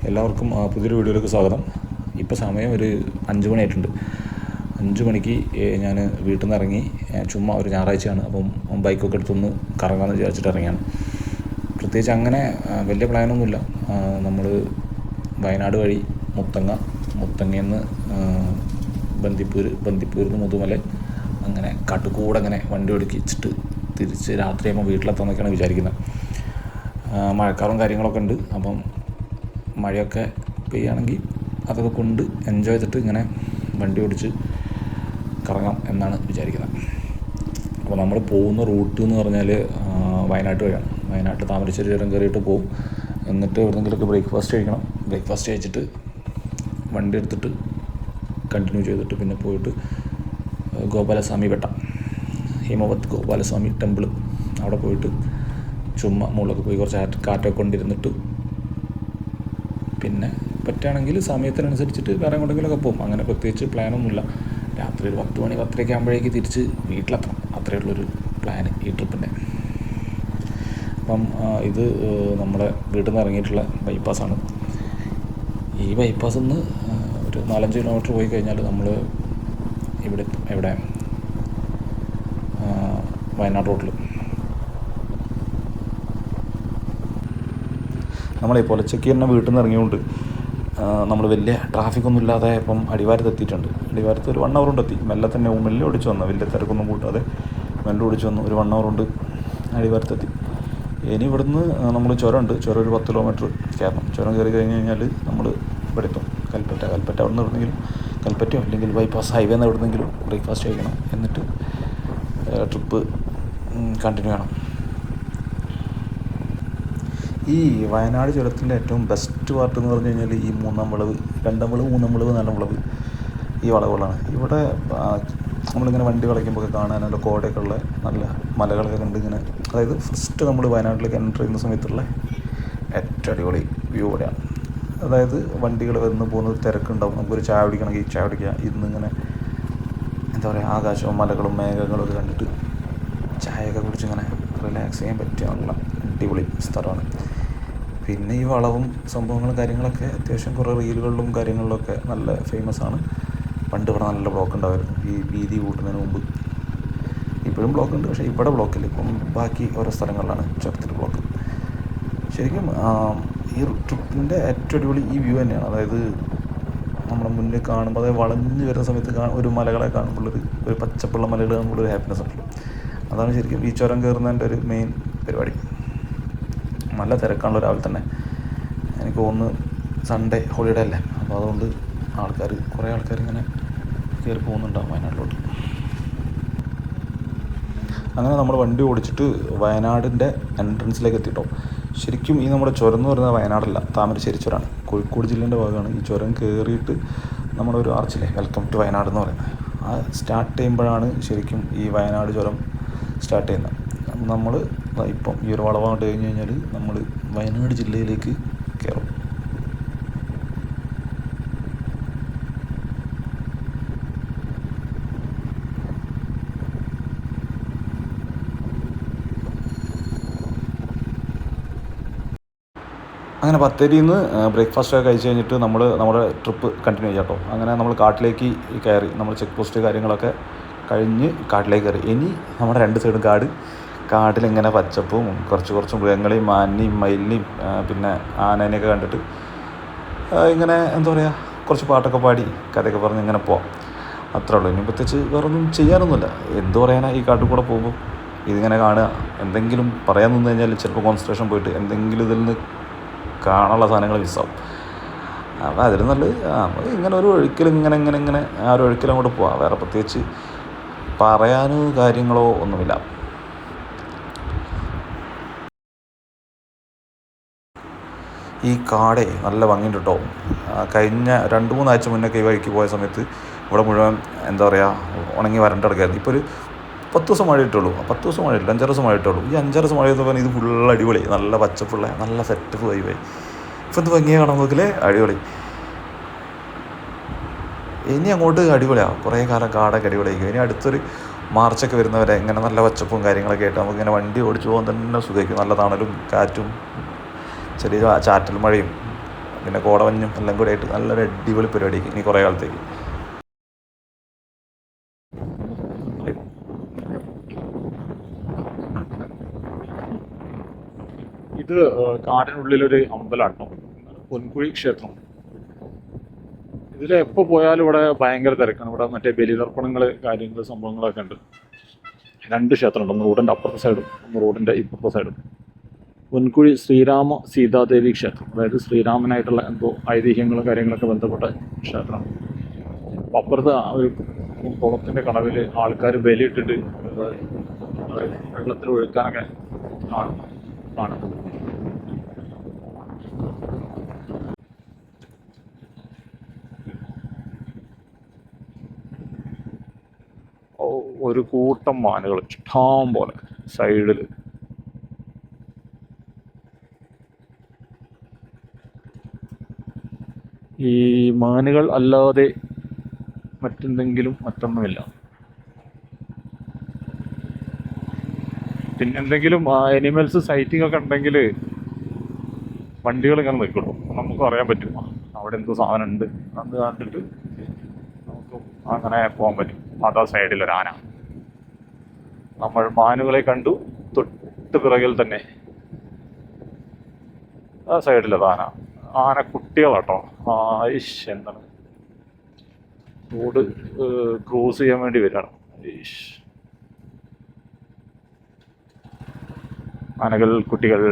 എല്ലാവർക്കും പുതിയൊരു വീഡിയോയിലേക്ക് സ്വാഗതം. ഇപ്പോൾ സമയം ഒരു 5 മണിയായിട്ടുണ്ട്. 5 മണിക്ക് ഞാൻ വീട്ടിൽ നിന്ന് ഇറങ്ങി. ചുമ്മാ ഒരു ഞായറാഴ്ചയാണ്, അപ്പം ബൈക്കൊക്കെ എടുത്തൊന്ന് കറങ്ങാമെന്ന് വിചാരിച്ചിട്ട് ഇറങ്ങിയാണ്. പ്രത്യേകിച്ച് അങ്ങനെ വലിയ പ്ലാനൊന്നുമില്ല. നമ്മൾ വയനാട് വഴി മുത്തങ്ങയിൽ നിന്ന് ബന്ദിപ്പൂരിൽ നിന്ന് മുതുമല, അങ്ങനെ കാട്ടുകൂടെ അങ്ങനെ വണ്ടി ഒടുക്കിച്ചിട്ട് തിരിച്ച് രാത്രിയാകുമ്പോൾ വീട്ടിലെത്താമെന്നൊക്കെയാണ് വിചാരിക്കുന്നത്. മഴക്കാറും കാര്യങ്ങളൊക്കെ ഉണ്ട്. അപ്പം മഴയൊക്കെ പെയ്യുകയാണെങ്കിൽ അതൊക്കെ കൊണ്ട് എൻജോയ് ചെയ്തിട്ട് ഇങ്ങനെ വണ്ടി ഓടിച്ച് കറങ്ങാം എന്നാണ് വിചാരിക്കുന്നത്. അപ്പോൾ നമ്മൾ പോകുന്ന റൂട്ട് എന്ന് പറഞ്ഞാൽ വയനാട്ട് വഴിയാണ്. വയനാട്ടിൽ താമരശ്ശേരി ചുരം കയറിയിട്ട് പോകും. എന്നിട്ട് എവിടെയെങ്കിലുമൊക്കെ ബ്രേക്ക്ഫാസ്റ്റ് കഴിക്കണം. ബ്രേക്ക്ഫാസ്റ്റ് കഴിച്ചിട്ട് വണ്ടി എടുത്തിട്ട് കണ്ടിന്യൂ ചെയ്തിട്ട് പിന്നെ പോയിട്ട് ഗോപാലസ്വാമി ബെട്ട, ഹിമവത് ഗോപാലസ്വാമി ടെമ്പിൾ, അവിടെ പോയിട്ട് ചുമ്മാ മുകളിലൊക്കെ പോയി കുറച്ച് കാറ്റൊക്കെ കൊണ്ടിരുന്നിട്ട് പിന്നെ പറ്റുകയാണെങ്കിൽ സമയത്തിനനുസരിച്ചിട്ട് വേറെ എങ്ങോട്ടെങ്കിലുമൊക്കെ പോകും. അങ്ങനെ പ്രത്യേകിച്ച് പ്ലാനൊന്നുമില്ല. രാത്രി ഒരു 10 മണി 10:30 ആകുമ്പോഴേക്ക് തിരിച്ച് വീട്ടിലെത്തണം. അത്രയേ ഉള്ളൊരു പ്ലാൻ ഈ ട്രിപ്പിൻ്റെ. അപ്പം ഇത് നമ്മുടെ വീട്ടിൽ നിന്ന് ഇറങ്ങിയിട്ടുള്ള ബൈപ്പാസാണ്. ഈ ബൈപ്പാസിൽ നിന്ന് ഒരു 4-5 കിലോമീറ്റർ പോയി കഴിഞ്ഞാൽ നമ്മൾ എവിടെ വയനാട് റോഡിൽ നമ്മളെ പുലച്ചയ്ക്ക് തന്നെ വീട്ടിൽ നിന്ന് ഇറങ്ങിയുകൊണ്ട് നമ്മൾ വലിയ ട്രാഫിക്കൊന്നും ഇല്ലാതെ ഇപ്പം അടിവാരത്ത് എത്തിയിട്ടുണ്ട്. അടിവാരത്ത് ഒരു 1 hour കൊണ്ട് എത്തി. മെല്ലെ ഓടിച്ച് വന്നു, വലിയ തിരക്കൊന്നും കൂട്ടാതെ മെല്ലെ ഓടിച്ച് വന്നു. ഒരു 1 hour കൊണ്ട് അടിവാരത്തെത്തി. ഇനി ഇവിടുന്ന് നമ്മൾ ചുരം ഒരു 10 കിലോമീറ്റർ കയറണം. ചുരം കയറി കഴിഞ്ഞ് കഴിഞ്ഞാൽ നമ്മൾ ഇവിടെ എത്തും. കൽപ്പറ്റ അവിടെ നിന്ന് എവിടെന്നെങ്കിലും കൽപ്പറ്റയോ അല്ലെങ്കിൽ ബൈപ്പാസ് ഹൈവേ നിന്ന് എവിടെന്നെങ്കിലും ബ്രേക്ക്ഫാസ്റ്റ് കഴിക്കണം. എന്നിട്ട് ട്രിപ്പ് കണ്ടിന്യൂ ചെയ്യണം. ഈ വയനാട് ചുരത്തിൻ്റെ ഏറ്റവും ബെസ്റ്റ് പാർട്ട് എന്ന് പറഞ്ഞു കഴിഞ്ഞാൽ ഈ 3-ാം വളവ്, 2-ാം വളവ്, 3-ാം വളവ്, 4-ാം വളവ്, ഈ വളവുകളാണ്. ഇവിടെ നമ്മളിങ്ങനെ വണ്ടി കളിക്കുമ്പോൾ കാണാൻ നല്ല കോടയൊക്കെ ഉള്ള നല്ല മലകളൊക്കെ കണ്ട് ഇങ്ങനെ, അതായത് ഫസ്റ്റ് നമ്മൾ വയനാട്ടിലേക്ക് എൻ്റർ ചെയ്യുന്ന സമയത്തുള്ള ഏറ്റവും അടിപൊളി വ്യൂ ഇവിടെയാണ്. അതായത് വണ്ടികൾ വന്ന് പോകുന്നത് തിരക്കുണ്ടാവും. നമുക്കൊരു ചായ കുടിക്കണമെങ്കിൽ ചായ കുടിക്കുക. ഇന്നിങ്ങനെ എന്താ പറയുക, ആകാശവും മലകളും മേഘങ്ങളും ഒക്കെ കണ്ടിട്ട് ചായയൊക്കെ കുടിച്ചിങ്ങനെ റിലാക്സ് ചെയ്യാൻ പറ്റിയ നല്ല അടിപൊളി സ്ഥലമാണ്. പിന്നെ ഈ വളവും സംഭവങ്ങളും കാര്യങ്ങളൊക്കെ അത്യാവശ്യം കുറേ റീലുകളിലും കാര്യങ്ങളിലൊക്കെ നല്ല ഫേമസ് ആണ്. പണ്ട് ഇവിടെ നല്ല ബ്ലോക്ക് ഉണ്ടായിരുന്നു ഈ വീതി കൂട്ടുന്നതിന് മുമ്പ്. ഇപ്പോഴും ബ്ലോക്ക് ഉണ്ട്, പക്ഷേ ഇവിടെ ബ്ലോക്കില്ല. ഇപ്പം ബാക്കി ഓരോ സ്ഥലങ്ങളിലാണ് ചുരത്തിൽ ബ്ലോക്ക്. ശരിക്കും ഈ ട്രിപ്പിൻ്റെ ഏറ്റവും അടിപൊളി ഈ വ്യൂ തന്നെയാണ്. അതായത് നമ്മുടെ മുന്നിൽ കാണുമ്പോൾ, അതായത് വളഞ്ഞ് വരുന്ന സമയത്ത് ഒരു മലകളെ കാണുമ്പോഴൊരു പച്ചപ്പുള്ള മലകൾ കാണുമ്പോഴൊരു ഹാപ്പിനെസ് ഉണ്ടല്ലോ. അതാണ് ശരിക്കും ഈ ചുരം കയറുന്നതിൻ്റെ ഒരു മെയിൻ പരിപാടി. നല്ല തിരക്കാണല്ലോ രാവിലെ തന്നെ. എനിക്ക് തോന്നുന്നു സൺഡേ ഹോളിഡേ അല്ലേ, അപ്പോൾ അതുകൊണ്ട് കുറേ ആൾക്കാർ ഇങ്ങനെ കയറി പോകുന്നുണ്ടാവും വയനാട്ടിലോട്ട്. അങ്ങനെ നമ്മൾ വണ്ടി ഓടിച്ചിട്ട് വയനാടിൻ്റെ എൻട്രൻസിലേക്ക് എത്തിയിട്ടോ. ശരിക്കും ഈ നമ്മുടെ ചുരം എന്ന് പറയുന്നത് വയനാടല്ല, താമരശ്ശേരി ചുരമാണ്, കോഴിക്കോട് ജില്ലേൻ്റെ ഭാഗമാണ്. ഈ ചുരം കയറിയിട്ട് നമ്മുടെ ഒരു ആർച്ചില്ലേ, വെൽക്കം ടു വയനാട് എന്ന് പറയുന്നത്, ആ സ്റ്റാർട്ട് ചെയ്യുമ്പോഴാണ് ശരിക്കും ഈ വയനാട് ചുരം സ്റ്റാർട്ട് ചെയ്യുന്നത്. നമ്മൾ ഇപ്പം ഈ ഒരു വളവാണ്ട് കഴിഞ്ഞ് കഴിഞ്ഞാൽ നമ്മൾ വയനാട് ജില്ലയിലേക്ക് കയറും. അങ്ങനെ ബത്തേരിയിൽ നിന്ന് ബ്രേക്ക്ഫാസ്റ്റ് ഒക്കെ കഴിച്ച് കഴിഞ്ഞിട്ട് നമ്മുടെ ട്രിപ്പ് കണ്ടിന്യൂ ചെയ്യാം കേട്ടോ. അങ്ങനെ നമ്മൾ കാട്ടിലേക്ക് കയറി. നമ്മൾ ചെക്ക് പോസ്റ്റ് കാര്യങ്ങളൊക്കെ കഴിഞ്ഞ് കാട്ടിലേക്ക് കയറി. ഇനി നമ്മുടെ 2 സൈഡും കാട്ടിലിങ്ങനെ പച്ചപ്പും കുറച്ച് മൃഗങ്ങളെയും മാനിനെയും മയിലിനെയും പിന്നെ ആനേനെയൊക്കെ കണ്ടിട്ട് ഇങ്ങനെ എന്താ പറയുക, കുറച്ച് പാട്ടൊക്കെ പാടി കഥയൊക്കെ പറഞ്ഞ് ഇങ്ങനെ പോവാം. അത്രേ ഉള്ളൂ. ഇനി പ്രത്യേകിച്ച് വേറൊന്നും ചെയ്യാനൊന്നുമില്ല. എന്തു പറയാനാ, ഈ കാട്ടിൽ കൂടെ പോകുമ്പോൾ ഇതിങ്ങനെ കാണുക. എന്തെങ്കിലും പറയാൻ നിന്ന് കഴിഞ്ഞാൽ ചിലപ്പോൾ കോൺസെൻട്രേഷൻ പോയിട്ട് എന്തെങ്കിലും ഇതിൽ നിന്ന് കാണാനുള്ള സാധനങ്ങൾ മിസ്സാവും. അപ്പോൾ അതിൽ നല്ലത് നമ്മൾ ഇങ്ങനെ ഒരു ഒഴുക്കിൽ ഇങ്ങനെ ആ ഒരു ഒഴുക്കിൽ അങ്ങോട്ട് പോവാം. വേറെ പ്രത്യേകിച്ച് പറയാനോ കാര്യങ്ങളോ ഒന്നുമില്ല. ഈ കാടേ നല്ല ഭംഗിയുണ്ട് കേട്ടോ. കഴിഞ്ഞ 2-3 ആഴ്ച മുന്നൊക്കെ ഈ വഴിക്ക് പോയ സമയത്ത് ഇവിടെ മുഴുവൻ എന്താ പറയുക, ഉണങ്ങി വരണ്ടെടുക്കായിരുന്നു. ഇപ്പോൾ ഒരു 10 ദിവസം മഴ ഇട്ടുള്ളൂ. 10 ദിവസം മഴ ഇല്ല, 5-6 ദിവസം മഴ ഇട്ടുള്ളൂ. ഈ 5-6 ദിവസം മഴ ചെയ്തപ്പോൾ ഇത് ഫുൾ അടിപൊളി, നല്ല പച്ചപ്പുള്ള നല്ല സെറ്റപ്പ് പോയി. ഇപ്പം എന്ത് ഭംഗിയാണ് കാണാൻ നോക്കില്ലേ, അടിപൊളി. ഇനി അങ്ങോട്ട് അടിപൊളിയാവും. കുറേ കാലം കാടൊക്കെ അടിപൊളിയായിരിക്കും. ഇനി അടുത്തൊരു മാർച്ചൊക്കെ വരുന്നവരെ ഇങ്ങനെ നല്ല പച്ചപ്പും കാര്യങ്ങളൊക്കെ ആയിട്ട് നമുക്കിങ്ങനെ വണ്ടി ഓടിച്ചു പോകാൻ തന്നെ സുഖമായിരിക്കും. നല്ല തണലും കാറ്റും ചെറിയ ചാറ്റൽ മഴയും പിന്നെ കോടമഞ്ഞും എല്ലാം കൂടി ആയിട്ട് നല്ലൊരു അടിപൊളി പരിപാടിക്ക് ഇനി കുറേ കാലത്തേക്ക്. ഇത് കാടിനുള്ളിലൊരു അമ്പലമാണ്, പൊൻകുഴി ക്ഷേത്രം. ഇതിൽ എപ്പോൾ പോയാലും ഇവിടെ ഭയങ്കര തിരക്കാണ്. ഇവിടെ മറ്റേ ബലിതർപ്പണങ്ങൾ, കാര്യങ്ങൾ, സംഭവങ്ങളൊക്കെ ഉണ്ട്. 2 ക്ഷേത്രമുണ്ട്, ഒന്ന് റോഡിൻ്റെ അപ്പുറത്തെ സൈഡും ഒന്ന് റോഡിൻ്റെ ഇപ്പുറത്തെ സൈഡും. പൊൻകുഴി ശ്രീരാമ സീതാദേവി ക്ഷേത്രം, അതായത് ശ്രീരാമനായിട്ടുള്ള എന്തോ ഐതിഹ്യങ്ങളും കാര്യങ്ങളൊക്കെ ബന്ധപ്പെട്ട ക്ഷേത്രമാണ്. അപ്പം അപ്പുറത്ത് ഒരു കുളത്തിൻ്റെ കടവിൽ ആൾക്കാർ ബലിയിട്ടിട്ട് വെള്ളത്തിൽ ഒഴുക്കാനൊക്കെ കാണുന്നത്. ഒരു കൂട്ടം മാനുകൾ ഇഷ്ടം പോലെ സൈഡിൽ. ഈ മാനുകൾ അല്ലാതെ മറ്റൊന്നുമില്ല. പിന്നെ എന്തെങ്കിലും അനിമൽസ് സൈറ്റിംഗ് ഒക്കെ ഉണ്ടെങ്കിൽ വണ്ടികൾ ഇങ്ങനെ നിൽക്കുള്ളൂ, നമുക്കും അറിയാൻ പറ്റും അവിടെ എന്തോ സാധനം ഉണ്ട്. അത് കണ്ടിട്ട് നമുക്ക് അങ്ങനെ പോകാൻ പറ്റും. അതാ സൈഡിലൊരാന. നമ്മൾ മാനുകളെ കണ്ടു, തൊട്ട് പിറകിൽ തന്നെ ആ സൈഡിലത് ആന കുട്ടികളാട്ടോ. എന്താണ് റോഡ് ക്രോസ് ചെയ്യാൻ വേണ്ടി വരികയാണ്. ആനകൾ, കുട്ടികൾ,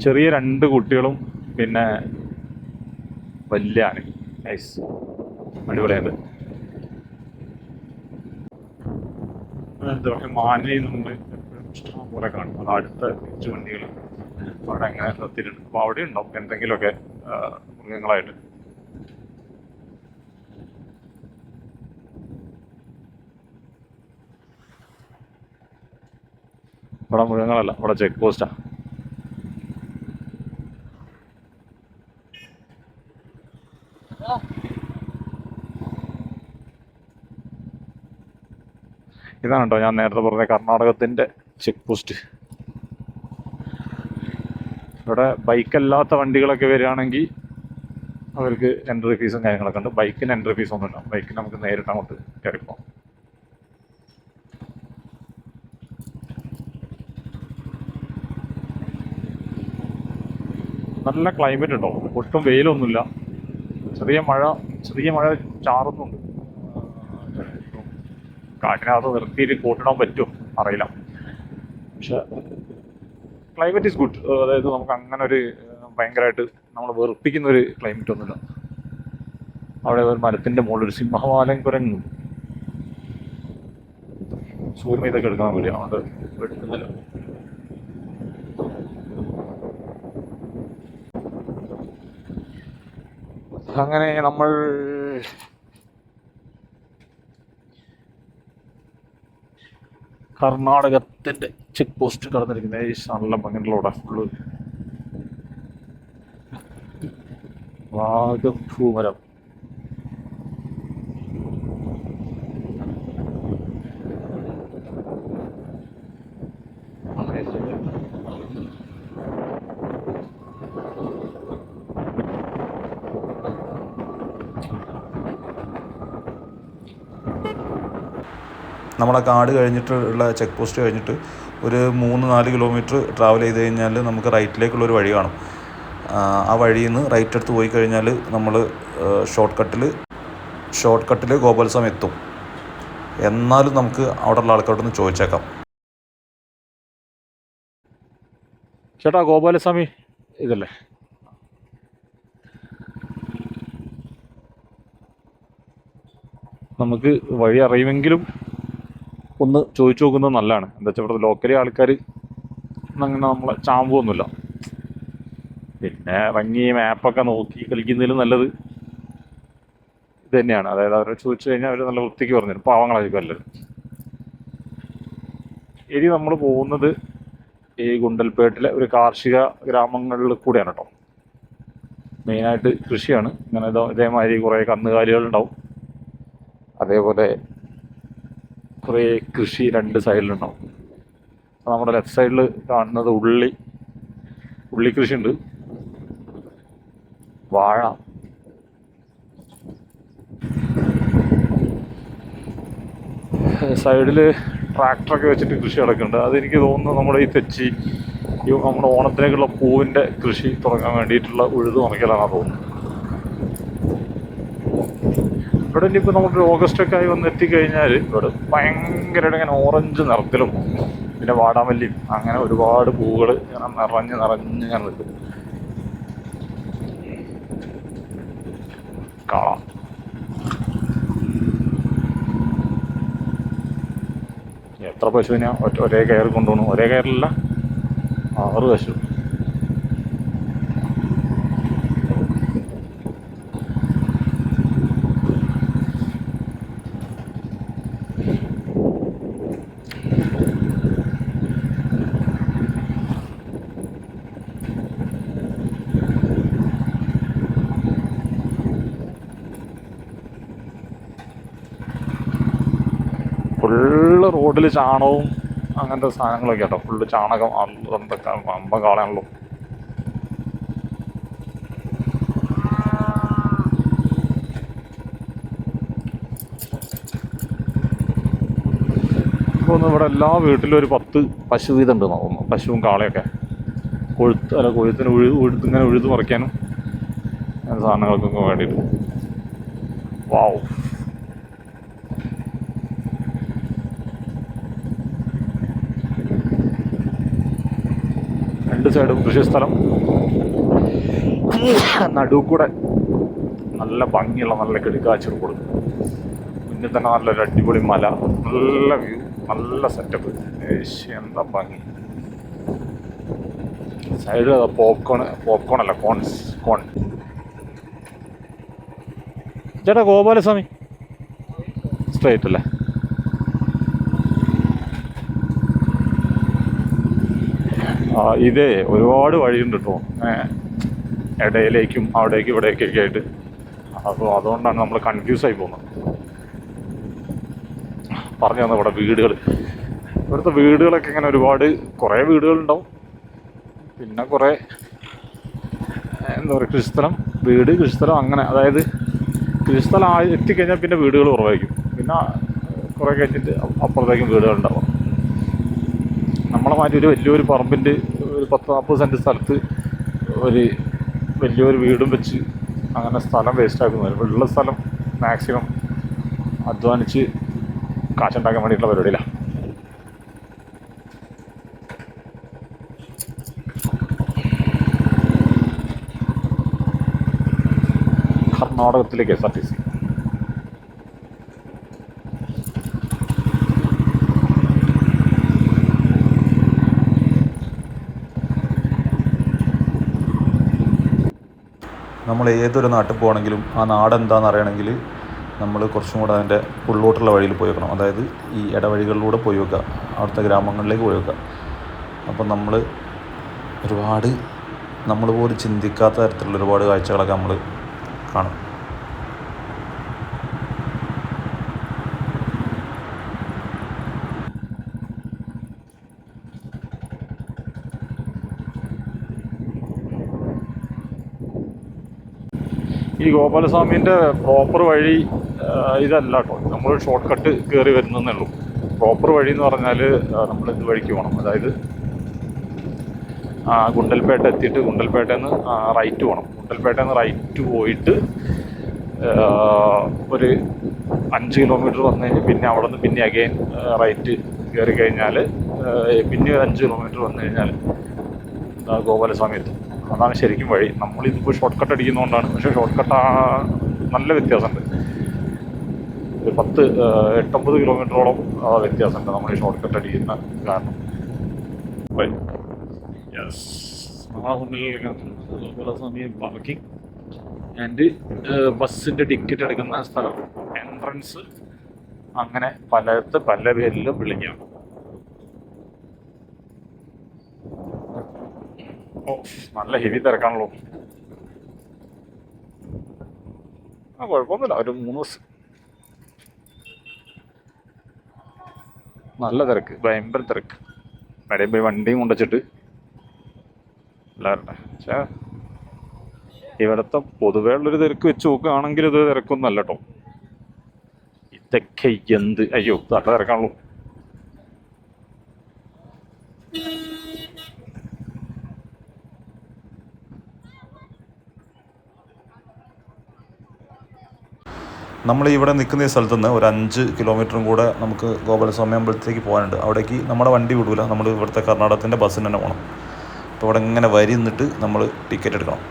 ചെറിയ 2 കുട്ടികളും പിന്നെ വലിയ ആന. നൈസ്, അടിപൊളിയുണ്ട്. എന്താ പറയുക, മാനയും നമ്മൾ ഇഷ്ടം പോലെ കാണും. അത് അടുത്ത കുറച്ച് വണ്ടികൾ അവിടെ അങ്ങനെ നിർത്തിയിട്ടുണ്ട്. അപ്പോൾ അവിടെ ഉണ്ടാവും എന്തെങ്കിലുമൊക്കെ മൃഗങ്ങളായിട്ട്. ഇവിടെ മൃഗങ്ങളല്ല, ഇവിടെ ചെക്ക് പോസ്റ്റാണ്. ഇതാണ് കേട്ടോ ഞാൻ നേരത്തെ പറഞ്ഞ കർണാടകത്തിൻ്റെ ചെക്ക് പോസ്റ്റ്. ഇവിടെ ബൈക്കല്ലാത്ത വണ്ടികളൊക്കെ വരികയാണെങ്കിൽ അവർക്ക് എൻട്രി ഫീസും കാര്യങ്ങളൊക്കെ ഉണ്ട്. ബൈക്കിന് എൻട്രി ഫീസ് ഒന്നുമില്ല. ബൈക്കിന് നമുക്ക് നേരിട്ട് അങ്ങോട്ട് കയറിപ്പോകാം. നല്ല ക്ലൈമറ്റ് ഉണ്ടോ, ഒട്ടും വെയിലൊന്നുമില്ല. ചെറിയ മഴ ചാറുന്നുണ്ട്. കാറ്റിനകത്ത് നിർത്തിയിട്ട് കോട്ടിടാൻ പറ്റുമോ അറിയില്ല, പക്ഷെ ക്ലൈമറ്റ് ഈസ് ഗുഡ്. അതായത് നമുക്ക് അങ്ങനെ ഒരു ഭയങ്കരമായിട്ട് നമ്മൾ വെറുപ്പിക്കുന്ന ഒരു ക്ലൈമറ്റ് ഒന്നുമില്ല. അവിടെ ഒരു മരത്തിൻ്റെ മുകളിൽ ഒരു സിംഹവാലൻ കുരങ്ങും. സൂര്യൻ ഇതൊക്കെ എടുക്കാൻ വേണ്ടി അതുകൊണ്ട് എടുക്കുന്നില്ല. അങ്ങനെ നമ്മൾ കർണാടകത്തിൻ്റെ ചെക്ക് പോസ്റ്റ് കടന്നിരിക്കുന്നത്. നല്ല ഭംഗിയുള്ള ഫുള്ള് വാഗഭൂമരം. നമ്മളെ കാട് കഴിഞ്ഞിട്ടുള്ള ചെക്ക് പോസ്റ്റ് കഴിഞ്ഞിട്ട് ഒരു 3-4 കിലോമീറ്റർ ട്രാവൽ ചെയ്ത് കഴിഞ്ഞാൽ നമുക്ക് റൈറ്റിലേക്കുള്ളൊരു വഴി കാണും. ആ വഴിയിൽ നിന്ന് റൈറ്റ് എടുത്ത് പോയി കഴിഞ്ഞാൽ നമ്മൾ ഷോർട്ട് കട്ടിൽ ഗോപാലസ്വാമി എത്തും. എന്നാലും നമുക്ക് അവിടെയുള്ള ആൾക്കാരോടൊന്ന് ചോദിച്ചേക്കാം. ചേട്ടാ, ഗോപാലസ്വാമി ഇതല്ലേ? നമുക്ക് വഴി അറിയുമെങ്കിലും ഒന്ന് ചോദിച്ചു നോക്കുന്നത് നല്ലതാണ്. എന്താ വെച്ചാൽ ഇവിടെ ലോക്കലി ആൾക്കാർ അങ്ങനെ നമ്മളെ ചാമ്പൊന്നുമില്ല. പിന്നെ ഇറങ്ങി മാപ്പൊക്കെ നോക്കി കളിക്കുന്നതിലും നല്ലത് ഇത് തന്നെയാണ്. അതായത് അവരെ ചോദിച്ചു കഴിഞ്ഞാൽ അവർ നല്ല വൃത്തിക്ക് പറഞ്ഞു പാവങ്ങളായിരിക്കും എല്ലാവരും. ഇനി നമ്മൾ പോകുന്നത് ഈ ഗുണ്ടൽപേട്ടിലെ ഒരു കാർഷിക ഗ്രാമങ്ങളിൽ കൂടെയാണ് കേട്ടോ. മെയിനായിട്ട് കൃഷിയാണ്. ഇങ്ങനെ ഇതേമാതിരി കുറേ കന്നുകാലികളുണ്ടാവും. അതേപോലെ കുറേ കൃഷി 2 സൈഡിലുണ്ടാവും. നമ്മുടെ ലെഫ്റ്റ് സൈഡിൽ കാണുന്നത് ഉള്ളി, ഉള്ളി കൃഷിയുണ്ട്, വാഴ, സൈഡിൽ ട്രാക്ടറൊക്കെ വെച്ചിട്ട് കൃഷി നടക്കുന്നുണ്ട്. അതെനിക്ക് തോന്നുന്നു നമ്മുടെ ഈ തെച്ചി ഈ നമ്മുടെ ഓണത്തിലേക്കുള്ള പൂവിൻ്റെ കൃഷി തുടങ്ങാൻ വേണ്ടിയിട്ടുള്ള ഉഴുത് മറിക്കലാണെന്ന് തോന്നുന്നു. ഇവിടെ ഇനിയിപ്പോൾ നമുക്ക് ഓഗസ്റ്റൊക്കെ ആയി വന്നെത്തിക്കഴിഞ്ഞാൽ ഇവിടെ ഭയങ്കരമായിട്ട് ഇങ്ങനെ ഓറഞ്ച് നിറത്തിലും പിന്നെ വാടാമല്ലിയും അങ്ങനെ ഒരുപാട് പൂവുകൾ ഇങ്ങനെ നിറഞ്ഞ് ഇങ്ങനെ നിൽക്കും. കാണാം. എത്ര പശുവിനെ ഒരേ കയർ കൊണ്ടുപോകണം? ഒരേ കയറിലല്ല, 6 പശു. ഫുള്ള് റോഡിൽ ചാണകവും അങ്ങനത്തെ സാധനങ്ങളൊക്കെ കേട്ടോ. ഫുള്ള് ചാണകം, എന്തൊക്കെ അമ്പം കാളയാണല്ലോ. ഇപ്പോൾ ഒന്ന് ഇവിടെ എല്ലാ വീട്ടിലും ഒരു 10 പശു വീതം ഉണ്ട് തോന്നുന്നു. പശുവും കാളയൊക്കെ കൊഴുത്തിന് ഇങ്ങനെ ഉഴുത് മറിക്കാനും അങ്ങനെ സാധനങ്ങൾക്കൊക്കെ വേണ്ടിയിട്ട്. വാവ്, രണ്ട് സൈഡും കൃഷിസ്ഥലം, നടുക്കൂടെ നല്ല ഭംഗിയുള്ള നല്ല കിടക്കാച്ചി റോഡ്, മുന്നിൽ തന്നെ നല്ലൊരു അടിപൊളി മല, നല്ല വ്യൂ, നല്ല സെറ്റപ്പ്. എന്താ ഭംഗി. സൈഡിൽ പോപ്കോൺ അല്ല കോൺ. ചേട്ടാ ഗോപാലസ്വാമി സ്ട്രൈറ്റ് അല്ലേ? ഇതേ ഒരുപാട് വഴിയുണ്ട് കേട്ടോ, ഇടയിലേക്കും അവിടേക്കും ഇവിടേക്കൊക്കെ ആയിട്ട്. അപ്പോൾ അതുകൊണ്ടാണ് നമ്മൾ കൺഫ്യൂസ് ആയി പോകുന്നത്. പറഞ്ഞു തന്നെ ഇവിടെ ഇവിടുത്തെ വീടുകളൊക്കെ ഇങ്ങനെ കുറേ വീടുകളുണ്ടാവും, പിന്നെ കുറേ എന്താ പറയുക കൃഷിസ്ഥലം അങ്ങനെ. അതായത് കൃഷിസ്ഥലം എത്തിക്കഴിഞ്ഞാൽ പിന്നെ വീടുകൾ കുറവായിരിക്കും, പിന്നെ കുറേ കഴിഞ്ഞിട്ട് അപ്പുറത്തേക്കും വീടുകളുണ്ടാവും. നമ്മളെ മാറ്റി ഒരു വലിയൊരു പറമ്പിൻ്റെ ഒരു 10-40 സെൻറ്റ് സ്ഥലത്ത് ഒരു വലിയൊരു വീടും വെച്ച് അങ്ങനെ സ്ഥലം വേസ്റ്റാക്കുന്നത്. ഉള്ള സ്ഥലം മാക്സിമം അധ്വാനിച്ച് കാശുണ്ടാക്കാൻ വേണ്ടിയിട്ടുള്ള പരിപാടിയിലാണ്. കർണാടകത്തിലെ KSRTC. നമ്മൾ ഏതൊരു നാട്ടിൽ പോകണമെങ്കിലും ആ നാടെന്താണെന്ന് അറിയണമെങ്കിൽ നമ്മൾ കുറച്ചും കൂടെ അതിൻ്റെ ഉള്ളോട്ടുള്ള വഴിയിൽ പോയി വെക്കണം. അതായത് ഈ ഇടവഴികളിലൂടെ പോയി വെക്കുക, അവിടുത്തെ ഗ്രാമങ്ങളിലേക്ക് പോയി വെക്കുക. അപ്പം നമ്മൾ പോലും ചിന്തിക്കാത്ത തരത്തിലുള്ള ഒരുപാട് കാഴ്ചകളൊക്കെ നമ്മൾ കാണും. ഈ ഗോപാലസ്വാമീൻ്റെ പ്രോപ്പർ വഴി ഇതല്ല കേട്ടോ, നമ്മൾ ഷോർട്ട് കട്ട് കയറി വരുന്നതേ ഉള്ളൂ. പ്രോപ്പർ വഴി എന്ന് പറഞ്ഞാൽ നമ്മൾ ഇത് വഴിക്ക് പോകണം. അതായത് ഗുണ്ടൽപേട്ട എത്തിയിട്ട് ഗുണ്ടൽപേട്ടയിൽ നിന്ന് റൈറ്റ് പോകണം. ഗുണ്ടൽപേട്ടയിൽ നിന്ന് റൈറ്റ് പോയിട്ട് ഒരു 5 കിലോമീറ്റർ വന്നു കഴിഞ്ഞാൽ പിന്നെ അവിടെ നിന്ന് പിന്നെ അഗെയിൻ റൈറ്റ് കയറി കഴിഞ്ഞാൽ പിന്നെ 5 കിലോമീറ്റർ വന്നു കഴിഞ്ഞാൽ ഗോപാലസ്വാമി എത്തും. അതാണ് ശരിക്കും വഴി. നമ്മളിതിപ്പോൾ ഷോർട്ട് കട്ട് അടിക്കുന്നതുകൊണ്ടാണ്. പക്ഷേ ഷോർട്ട് കട്ട് നല്ല വ്യത്യാസമുണ്ട്. ഒരു 8-9 കിലോമീറ്ററോളം വ്യത്യാസമുണ്ട് നമ്മൾ ഈ ഷോർട്ട് കട്ട് അടിക്കുന്ന കാരണം. ഗോപാലസ്വാമി പാർക്കിംഗ് ആൻഡ് ബസ്സിൻ്റെ ടിക്കറ്റ് എടുക്കുന്ന സ്ഥലം, എൻട്രൻസ്, അങ്ങനെ പല പേരിലും വിളിക്കാം. നല്ല ഹെവി തിരക്കാണല്ലോ. കുഴപ്പമൊന്നുമില്ല, ഒരു 3 ദിവസം നല്ല തിരക്ക്, ഭയങ്കര തിരക്ക്. എവിടെയും പോയി വണ്ടിയും കൊണ്ടുവച്ചിട്ട് എല്ലാവരുടെ പക്ഷേ ഇവിടുത്തെ പൊതുവേ ഉള്ളൊരു തിരക്ക് വെച്ച് നോക്കുകയാണെങ്കിൽ ഇത് തിരക്കൊന്നല്ല കേട്ടോ. ഇതൊക്കെ എന്ത് അയ്യോ നല്ല തിരക്കാണല്ലോ. നമ്മൾ ഇവിടെ നിൽക്കുന്ന ഈ സ്ഥലത്ത് നിന്ന് ഒരു 5 കിലോമീറ്ററും കൂടെ നമുക്ക് ഗോപാലസ്വാമി അമ്പലത്തിലേക്ക് പോകാനുണ്ട്. അവിടേക്ക് നമ്മുടെ വണ്ടി വിടൂല, നമ്മൾ ഇവിടുത്തെ കർണാടകത്തിൻ്റെ ബസ്സിന് തന്നെ പോകണം. അപ്പോൾ ഇവിടെ ഇങ്ങനെ വരി നിന്നിട്ട് നമ്മൾ ടിക്കറ്റ് എടുക്കണം.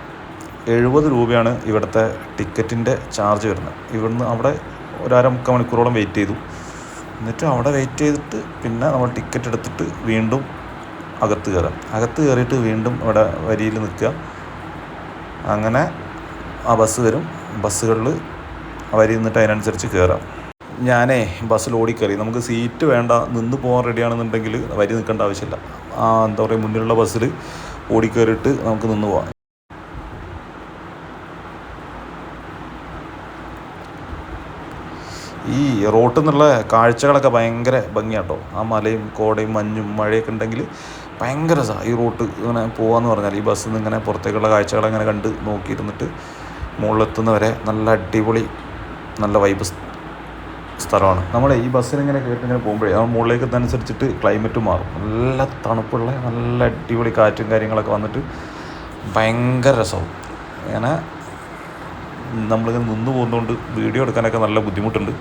70 രൂപയാണ് ഇവിടുത്തെ ടിക്കറ്റിൻ്റെ ചാർജ് വരുന്നത്. ഇവിടുന്ന് അവിടെ ഒരു 1/2-3 മണിക്കൂറോളം വെയിറ്റ് ചെയ്തു. എന്നിട്ട് അവിടെ വെയിറ്റ് ചെയ്തിട്ട് പിന്നെ നമ്മൾ ടിക്കറ്റ് എടുത്തിട്ട് വീണ്ടും അകത്ത് കയറാം. അകത്ത് കയറിയിട്ട് വീണ്ടും ഇവിടെ വരിയിൽ നിൽക്കുക. അങ്ങനെ ആ ബസ് വരും. ബസ്സുകളിൽ വരി നിന്നിട്ട് അതിനനുസരിച്ച് കയറാം. ഞാനേ ബസ്സിൽ ഓടിക്കയറി. നമുക്ക് സീറ്റ് വേണ്ട, നിന്ന് പോകാൻ റെഡിയാണെന്നുണ്ടെങ്കിൽ വരി നിൽക്കേണ്ട ആവശ്യമില്ല. എന്താ പറയുക, മുന്നിലുള്ള ബസ്സിൽ ഓടിക്കയറിയിട്ട് നമുക്ക് നിന്ന് പോകാം. ഈ റോട്ടിൽ നിന്നുള്ള കാഴ്ചകളൊക്കെ ഭയങ്കര ഭംഗിയാട്ടോ. ആ മലയും കോടയും മഞ്ഞും മഴയൊക്കെ ഉണ്ടെങ്കിൽ ഭയങ്കര ഈ റൂട്ട് ഇങ്ങനെ പോകാമെന്ന് പറഞ്ഞാൽ ഈ ബസ്സിൽ നിന്ന് ഇങ്ങനെ പുറത്തേക്കുള്ള കാഴ്ചകളങ്ങനെ കണ്ട് നോക്കിയിരുന്നിട്ട് മുകളിലെത്തുന്നവരെ നല്ല അടിപൊളി നല്ല വൈബ് സ്ഥലമാണ്. നമ്മൾ ഈ ബസ്സിനിങ്ങനെ കയറിയിട്ട് ഇങ്ങനെ പോകുമ്പോഴേ ആ മുകളിലേക്ക് എത്തുന്നതനുസരിച്ചിട്ട് ക്ലൈമറ്റ് മാറും. നല്ല തണുപ്പുള്ള നല്ല അടിപൊളി കാറ്റും കാര്യങ്ങളൊക്കെ വന്നിട്ട് ഭയങ്കര രസവും. അങ്ങനെ നമ്മളിങ്ങനെ നിന്ന് പോകുന്നതുകൊണ്ട് വീഡിയോ എടുക്കാനൊക്കെ നല്ല ബുദ്ധിമുട്ടുണ്ട്.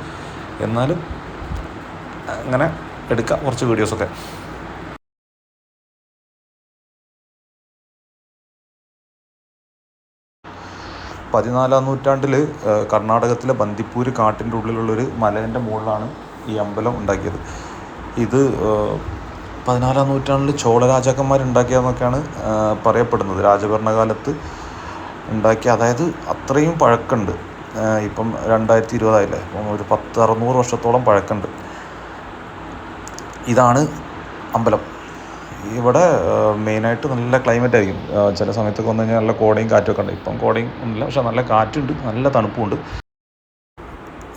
എന്നാലും അങ്ങനെ എടുക്കാം കുറച്ച് വീഡിയോസൊക്കെ. 14-ാം നൂറ്റാണ്ടിൽ കർണാടകത്തിലെ ബന്ദിപ്പൂര് കാട്ടിൻ്റെ ഉള്ളിലുള്ളൊരു മലേൻ്റെ മുകളിലാണ് ഈ അമ്പലം ഉണ്ടാക്കിയത്. ഇത് 14-ാം നൂറ്റാണ്ടിൽ ചോള രാജാക്കന്മാരുണ്ടാക്കിയതെന്നൊക്കെയാണ് പറയപ്പെടുന്നത്. രാജഭരണകാലത്ത് ഉണ്ടാക്കിയ, അതായത് അത്രയും പഴക്കമുണ്ട്. ഇപ്പം 2020 ആയില്ലേ, അപ്പം ഒരു 100-600 വർഷത്തോളം പഴക്കമുണ്ട്. ഇതാണ് അമ്പലം. ഇവിടെ മെയിനായിട്ട് നല്ല ക്ലൈമറ്റ് ആയിരിക്കും. ചില സമയത്തൊക്കെ വന്നു കഴിഞ്ഞാൽ നല്ല കോടയും കാറ്റുമൊക്കെ ഉണ്ട്. ഇപ്പം കോടയും ഒന്നുമില്ല, പക്ഷെ നല്ല കാറ്റുണ്ട്, നല്ല തണുപ്പുണ്ട്.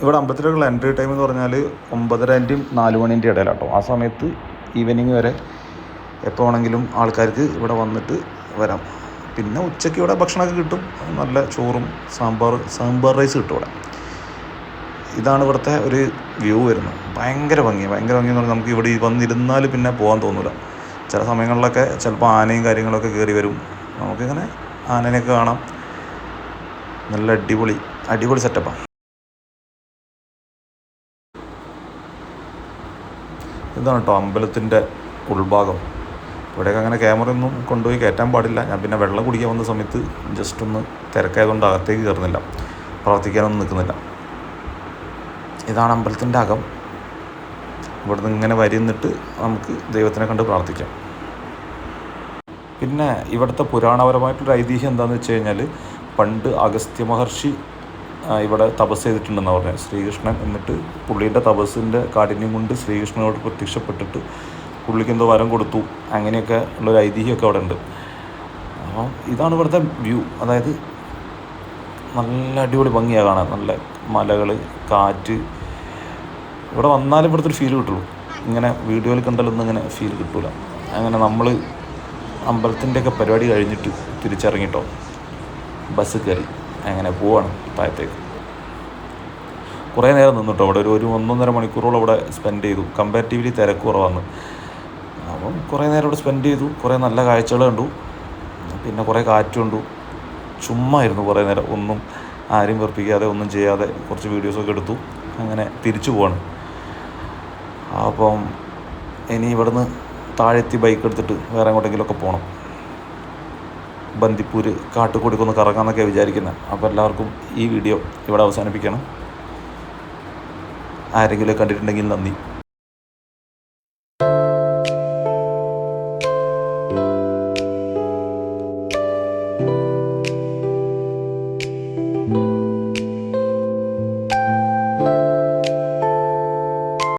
ഇവിടെ അമ്പലത്തിലേക്കുള്ള എൻട്രി ടൈം എന്ന് പറഞ്ഞാൽ 9:30-ൻ്റെയും 4 മണിൻ്റെയും ഇടയിലാട്ടോ. ആ സമയത്ത് ഈവനിങ് വരെ എപ്പോൾ വേണമെങ്കിലും ആൾക്കാർക്ക് ഇവിടെ വന്നിട്ട് വരാം. പിന്നെ ഉച്ചയ്ക്ക് ഇവിടെ ഭക്ഷണമൊക്കെ കിട്ടും. നല്ല ചോറും സാമ്പാർ റൈസ് കിട്ടും ഇവിടെ. ഇതാണ് ഇവിടുത്തെ ഒരു വ്യൂ വരുന്നത്. ഭയങ്കര ഭംഗി എന്ന് പറഞ്ഞാൽ നമുക്ക് ഇവിടെ വന്നിരുന്നാൽ പിന്നെ പോകാൻ തോന്നില്ല. ചില സമയങ്ങളിലൊക്കെ ചിലപ്പോൾ ആനയും കാര്യങ്ങളൊക്കെ കയറി വരും. നമുക്കിങ്ങനെ ആനേനെയൊക്കെ കാണാം. നല്ല അടിപൊളി സെറ്റപ്പാണ്. ഇതാണ് കേട്ടോ അമ്പലത്തിൻ്റെ ഉൾഭാഗം. ഇവിടെയൊക്കെ അങ്ങനെ ക്യാമറയൊന്നും കൊണ്ടുപോയി കയറ്റാൻ പാടില്ല. ഞാൻ പിന്നെ വെള്ളം കുടിക്കാൻ വന്ന സമയത്ത് ജസ്റ്റ് ഒന്ന് തിരക്കായതുകൊണ്ട് അകത്തേക്ക് കയറുന്നില്ല, പ്രാർത്ഥിക്കാനൊന്നും നിൽക്കുന്നില്ല. ഇതാണ് അമ്പലത്തിൻ്റെ അകം. ഇവിടുന്ന് ഇങ്ങനെ വരി നിന്നിട്ട് നമുക്ക് ദൈവത്തിനെ കണ്ട് പ്രാർത്ഥിക്കാം. പിന്നെ ഇവിടുത്തെ പുരാണപരമായിട്ടൊരു ഐതിഹ്യം എന്താണെന്ന് വെച്ച് കഴിഞ്ഞാൽ, പണ്ട് അഗസ്ത്യ മഹർഷി ഇവിടെ തപസ് ചെയ്തിട്ടുണ്ടെന്ന് പറഞ്ഞത് ശ്രീകൃഷ്ണൻ. എന്നിട്ട് പുള്ളീൻ്റെ തപസ്സിൻ്റെ കാഠിന്യം കൊണ്ട് ശ്രീകൃഷ്ണനോട് പ്രത്യക്ഷപ്പെട്ടിട്ട് പുള്ളിക്ക് എന്തോ വരം കൊടുത്തു. അങ്ങനെയൊക്കെ ഉള്ളൊരു ഐതിഹ്യമൊക്കെ അവിടെ ഉണ്ട്. അപ്പം ഇതാണ് ഇവിടുത്തെ വ്യൂ. അതായത് നല്ല അടിപൊളി ഭംഗിയാണ് കാണാൻ. നല്ല മലകൾ, കാറ്റ്. ഇവിടെ വന്നാലും ഇവിടുത്തെ ഒരു ഫീൽ കിട്ടുള്ളൂ. ഇങ്ങനെ വീഡിയോയിൽ കണ്ടാലൊന്നും ഇങ്ങനെ ഫീൽ കിട്ടില്ല. അങ്ങനെ നമ്മൾ അമ്പലത്തിൻ്റെയൊക്കെ പരിപാടി കഴിഞ്ഞിട്ട് തിരിച്ചിറങ്ങിട്ടോ ബസ് കയറി അങ്ങനെ പോവാണ് താഴത്തേക്ക്. കുറേ നേരം നിന്നിട്ടോ അവിടെ. ഒരു 1-1.5 മണിക്കൂറോളം അവിടെ സ്പെൻഡ് ചെയ്തു. കമ്പാരിറ്റീവ്ലി തിരക്ക് കുറവാണ്. അപ്പം കുറേ നേരം ഇവിടെ സ്പെൻഡ് ചെയ്തു. കുറേ നല്ല കാഴ്ചകൾ കണ്ടു. പിന്നെ കുറേ കാറ്റും കണ്ടു. ചുമ്മാ ഇരുന്നു കുറേ നേരം, ഒന്നും ആരെയും വെറുപ്പിക്കാതെ ഒന്നും ചെയ്യാതെ കുറച്ച് വീഡിയോസൊക്കെ എടുത്തു. അങ്ങനെ തിരിച്ചു പോവാണ്. അപ്പം ഇനി ഇവിടുന്ന് താഴെത്തി ബൈക്ക് എടുത്തിട്ട് വേറെ എങ്ങോട്ടെങ്കിലുമൊക്കെ പോകണം. ബന്ദിപ്പൂര് കാട്ടുകൂടിയൊക്കെ ഒന്ന് കറങ്ങാമെന്നൊക്കെ വിചാരിക്കുന്നത്. അപ്പോൾ എല്ലാവർക്കും ഈ വീഡിയോ ഇവിടെ അവസാനിപ്പിക്കണം. ആരെങ്കിലും കണ്ടിട്ടുണ്ടെങ്കിൽ നന്ദി.